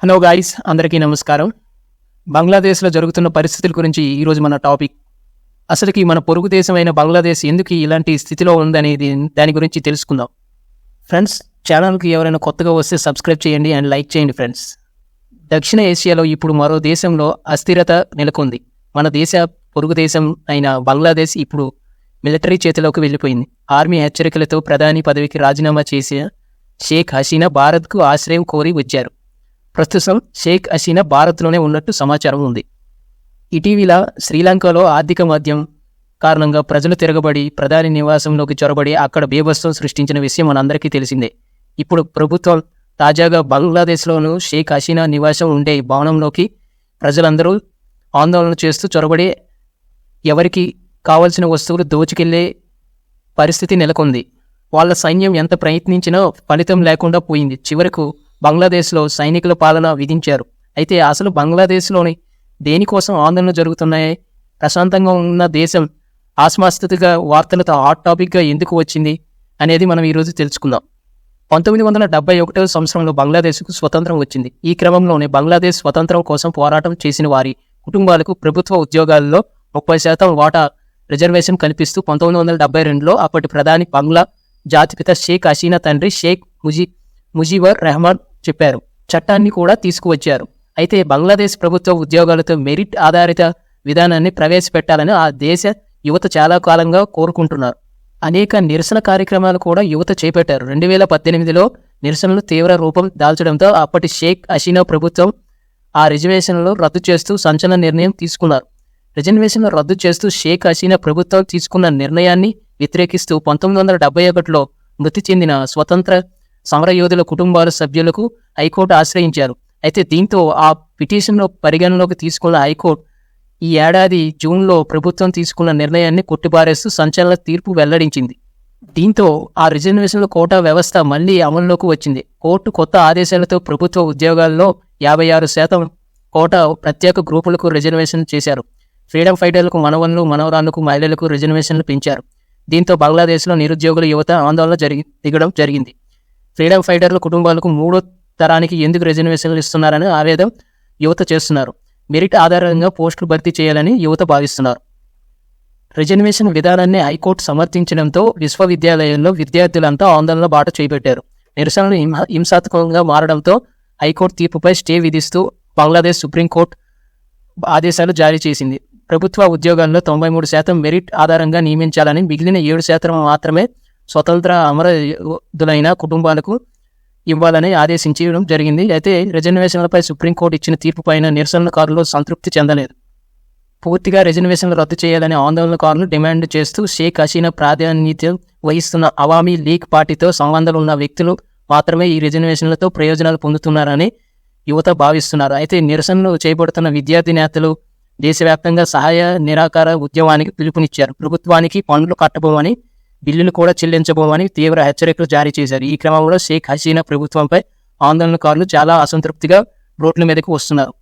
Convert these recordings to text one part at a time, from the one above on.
Hello guys, అందరికీ నమస్కారం. బంగ్లాదేశ్లో జరుగుతున్న పరిస్థితుల గురించి ఈరోజు మన టాపిక్. అసలుకి మన పొరుగు దేశమైన బంగ్లాదేశ్ ఎందుకు ఇలాంటి స్థితిలో ఉందనేది దాని గురించి తెలుసుకుందాం. ఫ్రెండ్స్, ఛానల్కి ఎవరైనా కొత్తగా వస్తే సబ్స్క్రైబ్ చేయండి అండ్ లైక్ చేయండి. ఫ్రెండ్స్, దక్షిణ ఏషియాలో ఇప్పుడు మరో దేశంలో అస్థిరత నెలకొంది. మన దేశ పొరుగు దేశం అయిన బంగ్లాదేశ్ ఇప్పుడు మిలిటరీ చేతిలోకి వెళ్ళిపోయింది. ఆర్మీ హెచ్చరికలతో ప్రధాని పదవికి రాజీనామా చేసిన షేక్ హసీనా భారత్కు ఆశ్రయం కోరి వచ్చారు. ప్రస్తుతం షేక్ హసీనా భారత్లోనే ఉన్నట్టు సమాచారం ఉంది. ఇటీవల శ్రీలంకలో ఆర్థిక మాంద్యం కారణంగా ప్రజలు తిరగబడి ప్రధాని నివాసంలోకి చొరబడి అక్కడ బీభత్సం సృష్టించిన విషయం మనందరికీ తెలిసిందే. ఇప్పుడు ప్రభుత్వం తాజాగా బంగ్లాదేశ్లోనూ షేక్ హసీనా నివాసం ఉండే భవనంలోకి ప్రజలందరూ ఆందోళన చేస్తూ చొరబడి ఎవరికి కావలసిన వస్తువులు దోచుకెళ్లే పరిస్థితి నెలకొంది. వాళ్ళ సైన్యం ఎంత ప్రయత్నించినా ఫలితం లేకుండా పోయింది. చివరకు బంగ్లాదేశ్లో సైనికుల పాలన విధించారు. అయితే అసలు బంగ్లాదేశ్లోని దేనికోసం ఆందోళన జరుగుతున్నాయి? ప్రశాంతంగా ఉన్న దేశం ఆస్మాస్థితిగా వార్తలతో హాట్ టాపిక్గా ఎందుకు వచ్చింది అనేది మనం ఈరోజు తెలుసుకుందాం. 1971వ సంవత్సరంలో బంగ్లాదేశ్కు స్వతంత్రం వచ్చింది. ఈ క్రమంలోనే బంగ్లాదేశ్ స్వతంత్రం కోసం పోరాటం చేసిన వారి కుటుంబాలకు ప్రభుత్వ ఉద్యోగాల్లో 30% వాటా రిజర్వేషన్ కల్పిస్తూ 1972లో అప్పటి ప్రధాని బంగ్లా జాతిపిత షేక్ హసీనా తండ్రి షేక్ ముజీబర్ రెహమాన్ చెప్పారు. చట్టాన్ని కూడా తీసుకువచ్చారు. అయితే బంగ్లాదేశ్ ప్రభుత్వ ఉద్యోగాలతో మెరిట్ ఆధారిత విధానాన్ని ప్రవేశపెట్టాలని ఆ దేశ యువత చాలా కాలంగా కోరుకుంటున్నారు. అనేక నిరసన కార్యక్రమాలు కూడా యువత చేపట్టారు. 2018లో నిరసనలు తీవ్ర రూపం దాల్చడంతో అప్పటి షేక్ హసీనా ప్రభుత్వం ఆ రిజర్వేషన్లు రద్దు చేస్తూ సంచలన నిర్ణయం తీసుకున్నారు. రిజర్వేషన్లు రద్దు చేస్తూ షేక్ హసీనా ప్రభుత్వం తీసుకున్న నిర్ణయాన్ని వ్యతిరేకిస్తూ 1971లో మృతి చెందిన స్వతంత్ర సమరయోధుల కుటుంబాల సభ్యులకు హైకోర్టు ఆశ్రయించారు. అయితే దీంతో ఆ పిటిషన్లో పరిగణలోకి తీసుకున్న హైకోర్టు ఈ ఏడాది జూన్లో ప్రభుత్వం తీసుకున్న నిర్ణయాన్ని కొట్టిపారేస్తూ సంచలన తీర్పు వెల్లడించింది. దీంతో ఆ రిజర్వేషన్ల కోటా వ్యవస్థ మళ్లీ అమల్లోకి వచ్చింది. కోర్టు కొత్త ఆదేశాలతో ప్రభుత్వ ఉద్యోగాల్లో 56% కోటా ప్రత్యేక గ్రూపులకు రిజర్వేషన్ చేశారు. ఫ్రీడమ్ ఫైటర్లకు, మనవరాళ్లకు, మహిళలకు రిజర్వేషన్లు పెంచారు. దీంతో బంగ్లాదేశ్లో నిరుద్యోగుల యువత ఆందోళన దిగడం జరిగింది. ఫ్రీడమ్ ఫైటర్ల కుటుంబాలకు 3వ తరానికి ఎందుకు రిజర్వేషన్లు ఇస్తున్నారని ఆవేదన యువత చేస్తున్నారు. మెరిట్ ఆధారంగా పోస్టులు భర్తీ చేయాలని యువత భావిస్తున్నారు. రిజర్వేషన్ విధానాన్ని హైకోర్టు సమర్థించడంతో విశ్వవిద్యాలయాల్లో విద్యార్థులంతా ఆందోళన బాట చేపట్టారు. నిరసనలు హింసాత్మకంగా మారడంతో హైకోర్టు తీర్పుపై స్టే విధిస్తూ బంగ్లాదేశ్ సుప్రీంకోర్టు ఆదేశాలు జారీ చేసింది. ప్రభుత్వ ఉద్యోగాల్లో 93% మెరిట్ ఆధారంగా నియమించాలని, మిగిలిన 7% మాత్రమే స్వతంత్ర అమరయోధులైన కుటుంబాలకు ఇవ్వాలని ఆదేశించడం జరిగింది. అయితే రిజర్వేషన్లపై సుప్రీంకోర్టు ఇచ్చిన తీర్పుపైన నిరసనకారులు సంతృప్తి చెందలేదు. పూర్తిగా రిజర్వేషన్లు రద్దు చేయాలని ఆందోళనకారులు డిమాండ్ చేస్తూ షేక్ హసీనా ప్రాధాన్యత వహిస్తున్న అవామీ లీగ్ పార్టీతో సంబంధాలు ఉన్న వ్యక్తులు మాత్రమే ఈ రిజర్వేషన్లతో ప్రయోజనాలు పొందుతున్నారని యువత భావిస్తున్నారు. అయితే నిరసనలు చేపడుతున్న విద్యార్థి నేతలు దేశవ్యాప్తంగా సహాయ నిరాకార ఉద్యమానికి పిలుపునిచ్చారు. ప్రభుత్వానికి పన్నులు కట్టబోమని, బిల్లులు కూడా చెల్లించబోమని తీవ్ర హెచ్చరికలు జారీ చేశారు. ఈ క్రమంలో షేక్ హసీనా ప్రభుత్వంపై ఆందోళనకారులు చాలా అసంతృప్తిగా రోడ్ల మీదకు వస్తున్నారు.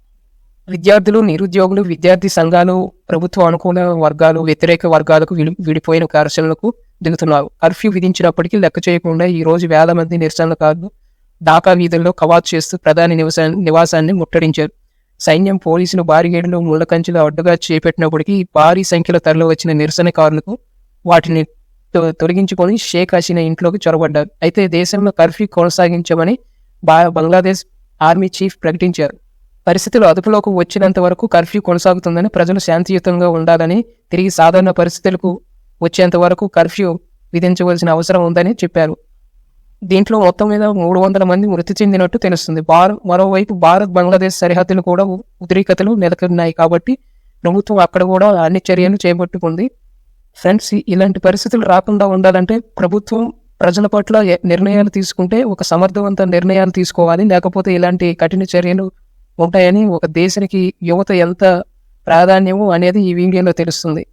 విద్యార్థులు, నిరుద్యోగులు, విద్యార్థి సంఘాలు, ప్రభుత్వ అనుకూల వర్గాలు, వ్యతిరేక వర్గాలకు విడిపోయిన ఘర్షణలకు దిగుతున్నారు. కర్ఫ్యూ విధించినప్పటికీ లెక్క చేయకుండా ఈ రోజు వేల మంది నిరసనకారులు ఢాకా వీధుల్లో కవాతు చేస్తూ ప్రధాని నివాసాన్ని ముట్టడించారు. సైన్యం, పోలీసులు బారిగేడులు, ముళ్ల కంచెలు అడ్డుగా చేపట్టినప్పటికీ భారీ సంఖ్యలో తరలి వచ్చిన నిరసనకారులకు వాటిని తొలగించుకొని షేక్ హసీనా ఇంట్లోకి చొరబడ్డారు. అయితే దేశంలో కర్ఫ్యూ కొనసాగించమని బంగ్లాదేశ్ ఆర్మీ చీఫ్ ప్రకటించారు. పరిస్థితులు అదుపులోకి వచ్చినంత వరకు కర్ఫ్యూ కొనసాగుతుందని, ప్రజలు శాంతియుతంగా ఉండాలని, తిరిగి సాధారణ పరిస్థితులకు వచ్చేంత వరకు కర్ఫ్యూ విధించవలసిన అవసరం ఉందని చెప్పారు. దీంట్లో మొత్తం మీద 300 మంది మృతి చెందినట్టు తెలుస్తుంది. మరోవైపు భారత్ బంగ్లాదేశ్ సరిహద్దులు కూడా ఉద్రిక్తతలు నెలకొన్నాయి కాబట్టి ప్రభుత్వం అక్కడ కూడా అన్ని చర్యలు చేపట్టుకుంది. ఫ్రెండ్స్, ఇలాంటి పరిస్థితులు రాకుండా ఉండాలంటే ప్రభుత్వం ప్రజల పట్ల నిర్ణయాలు తీసుకుంటే ఒక సమర్థవంత నిర్ణయాలు తీసుకోవాలి. లేకపోతే ఇలాంటి కఠిన చర్యలు ఉంటాయని ఒక దేశానికి యువత ఎంత ప్రాధాన్యమో అనేది ఈ వీడియోలో తెలుస్తుంది.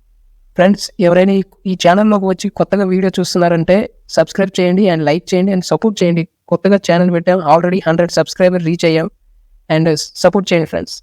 ఫ్రెండ్స్, ఎవరైనా ఈ ఛానల్లోకి వచ్చి కొత్తగా వీడియో చూస్తున్నారంటే సబ్స్క్రైబ్ చేయండి అండ్ లైక్ చేయండి అండ్ సపోర్ట్ చేయండి. కొత్తగా ఛానల్ పెట్టాం, ఆల్రెడీ 100 సబ్స్క్రైబర్ రీచ్ అయ్యాం అండ్ సపోర్ట్ చేయండి ఫ్రెండ్స్.